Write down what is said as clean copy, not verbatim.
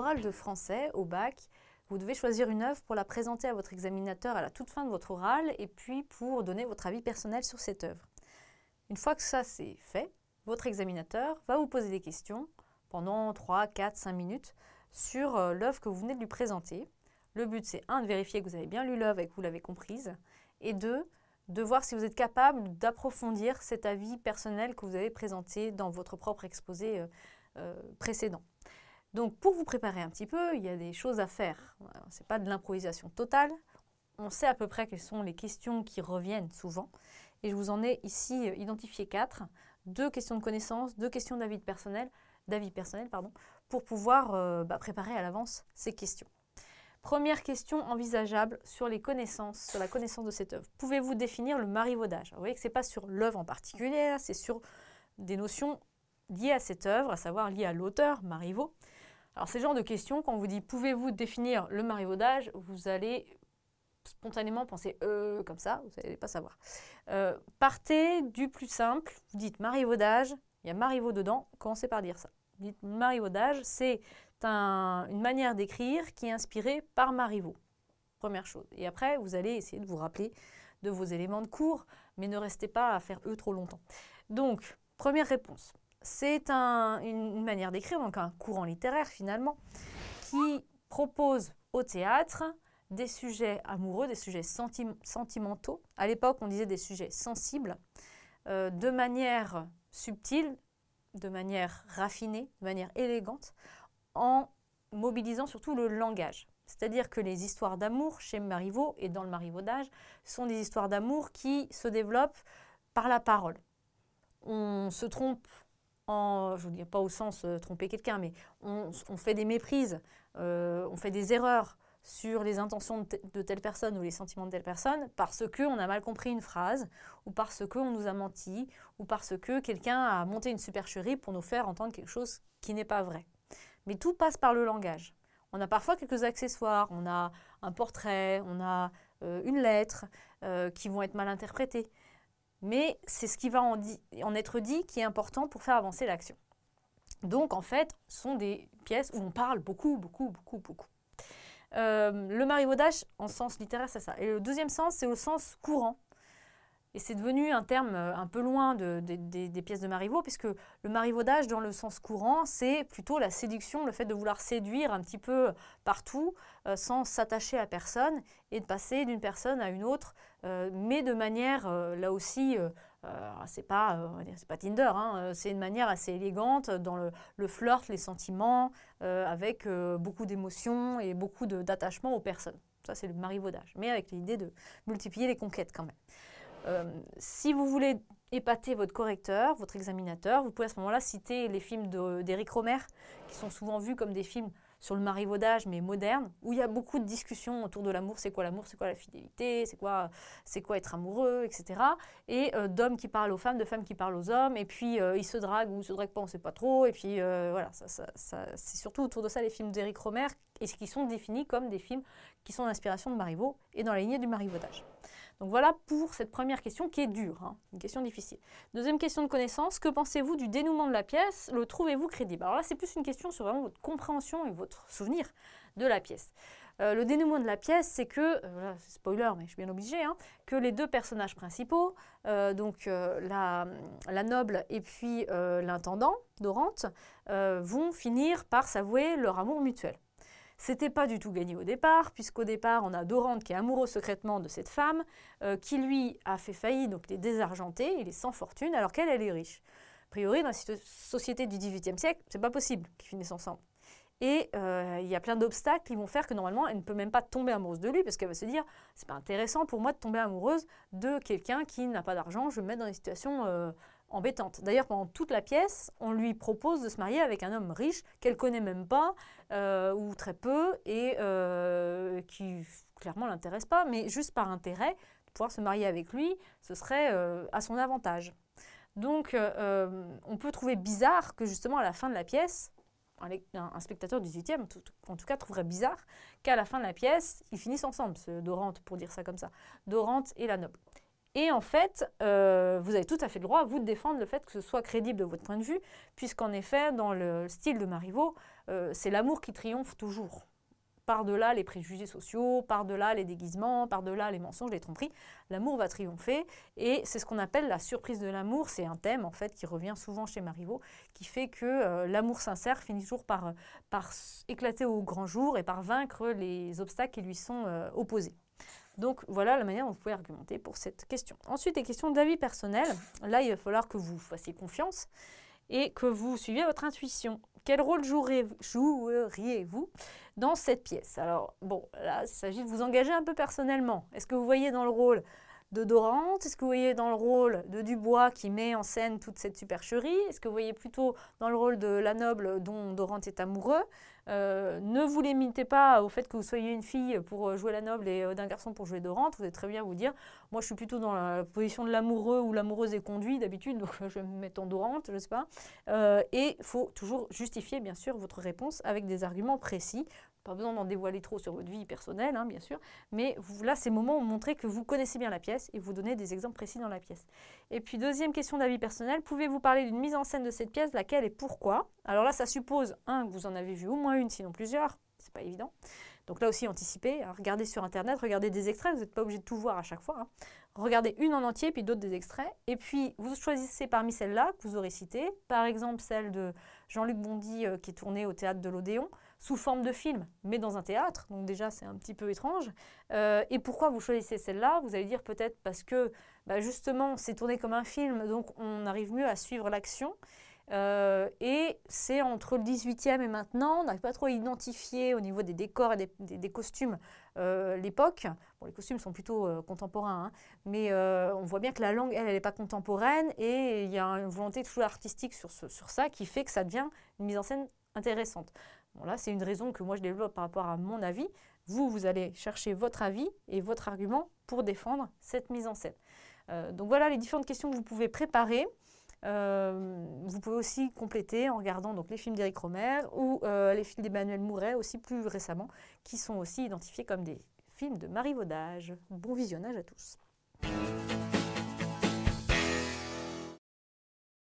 l'oral de français, au bac, vous devez choisir une œuvre pour la présenter à votre examinateur à la toute fin de votre oral et puis pour donner votre avis personnel sur cette œuvre. Une fois que ça c'est fait, votre examinateur va vous poser des questions pendant 3, 4, 5 minutes sur l'œuvre que vous venez de lui présenter. Le but c'est 1, de vérifier que vous avez bien lu l'œuvre et que vous l'avez comprise, et 2, de voir si vous êtes capable d'approfondir cet avis personnel que vous avez présenté dans votre propre exposé précédent. Donc pour vous préparer un petit peu, il y a des choses à faire. Ce n'est pas de l'improvisation totale. On sait à peu près quelles sont les questions qui reviennent souvent. Et je vous en ai ici identifié 4. 2 questions de connaissances, 2 questions d'avis personnel, pour pouvoir préparer à l'avance ces questions. Première question envisageable sur les connaissances, sur la connaissance de cette œuvre. Pouvez-vous définir le marivaudage? Vous voyez que ce n'est pas sur l'œuvre en particulier, c'est sur des notions liées à cette œuvre, à savoir liées à l'auteur, Marivaux. Alors ces genres de questions, quand on vous dit « pouvez-vous définir le marivaudage ?» vous allez spontanément penser comme ça, vous n'allez pas savoir. Partez du plus simple, vous dites marivaudage, il y a Marivaux dedans, commencez par dire ça. Vous dites marivaudage, c'est une manière d'écrire qui est inspirée par Marivaux. Première chose. Et après, vous allez essayer de vous rappeler de vos éléments de cours, mais ne restez pas à faire trop longtemps. Donc, première réponse. C'est une manière d'écrire, donc un courant littéraire finalement, qui propose au théâtre des sujets amoureux, des sujets sentimentaux. À l'époque, on disait des sujets sensibles, de manière subtile, de manière raffinée, de manière élégante, en mobilisant surtout le langage. C'est-à-dire que les histoires d'amour chez Marivaux et dans le marivaudage sont des histoires d'amour qui se développent par la parole. On se trompe, je ne vous dis pas au sens tromper quelqu'un, mais on fait des méprises, on fait des erreurs sur les intentions de telle personne ou les sentiments de telle personne parce qu'on a mal compris une phrase ou parce qu'on nous a menti ou parce que quelqu'un a monté une supercherie pour nous faire entendre quelque chose qui n'est pas vrai. Mais tout passe par le langage. On a parfois quelques accessoires, on a un portrait, on a une lettre qui vont être mal interprétées. Mais c'est ce qui va en être dit qui est important pour faire avancer l'action. Donc en fait, ce sont des pièces où on parle beaucoup, beaucoup, beaucoup, beaucoup. Le marivaudage, en sens littéraire, c'est ça. Et le deuxième sens, c'est au sens courant. Et c'est devenu un terme un peu loin des pièces de Marivaux, puisque le marivaudage, dans le sens courant, c'est plutôt la séduction, le fait de vouloir séduire un petit peu partout, sans s'attacher à personne, et de passer d'une personne à une autre, mais de manière, là aussi, c'est pas Tinder, hein, c'est une manière assez élégante, dans le flirt, les sentiments, avec beaucoup d'émotions et beaucoup d'attachement aux personnes. Ça, c'est le marivaudage, mais avec l'idée de multiplier les conquêtes quand même. Si vous voulez épater votre correcteur, votre examinateur, vous pouvez à ce moment-là citer les films d'Éric Rohmer, qui sont souvent vus comme des films sur le marivaudage, mais modernes, où il y a beaucoup de discussions autour de l'amour, c'est quoi la fidélité, c'est quoi être amoureux, etc. Et d'hommes qui parlent aux femmes, de femmes qui parlent aux hommes, et puis ils se draguent ou ils se draguent pas, on ne sait pas trop, et puis voilà, c'est surtout autour de ça les films d'Éric Rohmer, et qui sont définis comme des films qui sont d'inspiration de Marivaux et dans la lignée du marivaudage. Donc voilà pour cette première question qui est dure, hein, une question difficile. Deuxième question de connaissance, que pensez-vous du dénouement de la pièce? Le trouvez-vous crédible? Alors là, c'est plus une question sur vraiment votre compréhension et votre souvenir de la pièce. Le dénouement de la pièce, c'est que, voilà, c'est spoiler, mais je suis bien obligée, hein, que les deux personnages principaux, la noble et puis l'intendant, Dorante, vont finir par s'avouer leur amour mutuel. C'était pas du tout gagné au départ, puisqu'au départ, on a Dorante qui est amoureux secrètement de cette femme, qui lui a fait faillite, donc il est désargenté, il est sans fortune, alors qu'elle, elle est riche. A priori, dans la société du XVIIIe siècle, c'est pas possible qu'ils finissent ensemble. Et il y a plein d'obstacles qui vont faire que normalement, elle ne peut même pas tomber amoureuse de lui, parce qu'elle va se dire, c'est pas intéressant pour moi de tomber amoureuse de quelqu'un qui n'a pas d'argent, je vais me mettre dans des situations embêtante. D'ailleurs, pendant toute la pièce, on lui propose de se marier avec un homme riche qu'elle ne connaît même pas, ou très peu, et qui clairement ne l'intéresse pas, mais juste par intérêt, de pouvoir se marier avec lui, ce serait à son avantage. Donc, on peut trouver bizarre que justement à la fin de la pièce, un spectateur du 18e, en tout cas, trouverait bizarre qu'à la fin de la pièce, ils finissent ensemble, Dorante, pour dire ça comme ça, Dorante et la noble. Et en fait, vous avez tout à fait le droit, vous, de défendre le fait que ce soit crédible de votre point de vue, puisqu'en effet, dans le style de Marivaux, c'est l'amour qui triomphe toujours. Par-delà les préjugés sociaux, par-delà les déguisements, par-delà les mensonges, les tromperies, l'amour va triompher. Et c'est ce qu'on appelle la surprise de l'amour. C'est un thème, en fait, qui revient souvent chez Marivaux, qui fait que l'amour sincère finit toujours par éclater au grand jour et par vaincre les obstacles qui lui sont opposés. Donc voilà la manière dont vous pouvez argumenter pour cette question. Ensuite, les questions d'avis personnel. Là, il va falloir que vous fassiez confiance et que vous suiviez votre intuition. Quel rôle joueriez-vous dans cette pièce? Alors, bon, là, il s'agit de vous engager un peu personnellement. Est-ce que vous voyez dans le rôle de Dorante? Est-ce que vous voyez dans le rôle de Dubois qui met en scène toute cette supercherie? Est-ce que vous voyez plutôt dans le rôle de la noble dont Dorante est amoureux? Ne vous limitez pas au fait que vous soyez une fille pour jouer la noble et d'un garçon pour jouer Dorante. Vous pouvez très bien vous dire, moi je suis plutôt dans la position de l'amoureux ou l'amoureuse est conduite d'habitude, donc je vais me mettre en Dorante, je ne sais pas. Et il faut toujours justifier bien sûr votre réponse avec des arguments précis. Pas besoin d'en dévoiler trop sur votre vie personnelle, hein, bien sûr, mais là, c'est le moment où vous montrez que vous connaissez bien la pièce et vous donnez des exemples précis dans la pièce. Et puis, deuxième question d'avis personnel, pouvez-vous parler d'une mise en scène de cette pièce, laquelle et pourquoi? Alors là, ça suppose, que vous en avez vu au moins une, sinon plusieurs, c'est pas évident. Donc là aussi, anticipez, regardez sur Internet, regardez des extraits, vous n'êtes pas obligé de tout voir à chaque fois. Hein. Regardez une en entier, puis d'autres des extraits. Et puis, vous choisissez parmi celles-là que vous aurez citées, par exemple celle de Jean-Luc Bondy qui est tournée au Théâtre de l'Odéon, sous forme de film, mais dans un théâtre. Donc déjà, c'est un petit peu étrange. Et pourquoi vous choisissez celle-là? Vous allez dire peut-être parce que, justement, c'est tourné comme un film, donc on arrive mieux à suivre l'action. Et c'est entre le 18e et maintenant, on n'arrive pas trop à identifier au niveau des décors et des costumes l'époque. Bon, les costumes sont plutôt contemporains, hein, mais on voit bien que la langue, elle n'est pas contemporaine et il y a une volonté toujours artistique sur ça qui fait que ça devient une mise en scène intéressante. Bon, là, c'est une raison que moi je développe par rapport à mon avis. Vous allez chercher votre avis et votre argument pour défendre cette mise en scène. Donc voilà les différentes questions que vous pouvez préparer. Vous pouvez aussi compléter en regardant donc, les films d'Éric Rohmer ou les films d'Emmanuel Mouret aussi plus récemment, qui sont aussi identifiés comme des films de marivaudage. Bon visionnage à tous.